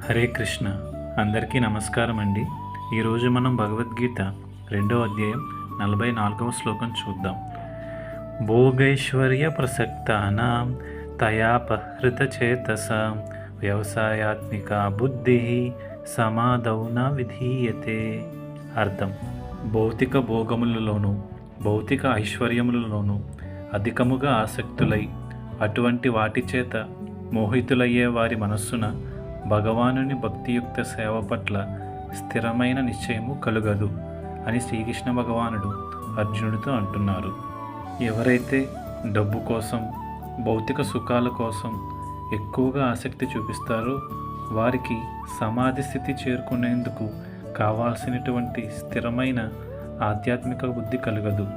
హరే కృష్ణ. అందరికీ నమస్కారం అండి. ఈరోజు మనం భగవద్గీత 2వ అధ్యాయం 44వ శ్లోకం చూద్దాం. భోగైశ్వర్య ప్రసక్తానాం తయాపహృత చేతస వ్యవసాయాత్మిక బుద్ధి సమాధౌ న విధీయతే. అర్థం: భౌతిక భోగములలోనూ భౌతిక ఐశ్వర్యములలోనూ అధికముగా ఆసక్తులై అటువంటి వాటి చేత మోహితులయ్యే వారి మనస్సున భగవానుని భక్తియుక్త సేవ పట్ల స్థిరమైన నిశ్చయము కలుగదు అని శ్రీకృష్ణ భగవానుడు అర్జునుడితో అంటున్నారు. ఎవరైతే డబ్బు కోసం, భౌతిక సుఖాల కోసం ఎక్కువగా ఆసక్తి చూపిస్తారో వారికి సమాధి స్థితి చేరుకునేందుకు కావాల్సినటువంటి స్థిరమైన ఆధ్యాత్మిక బుద్ధి కలగదు.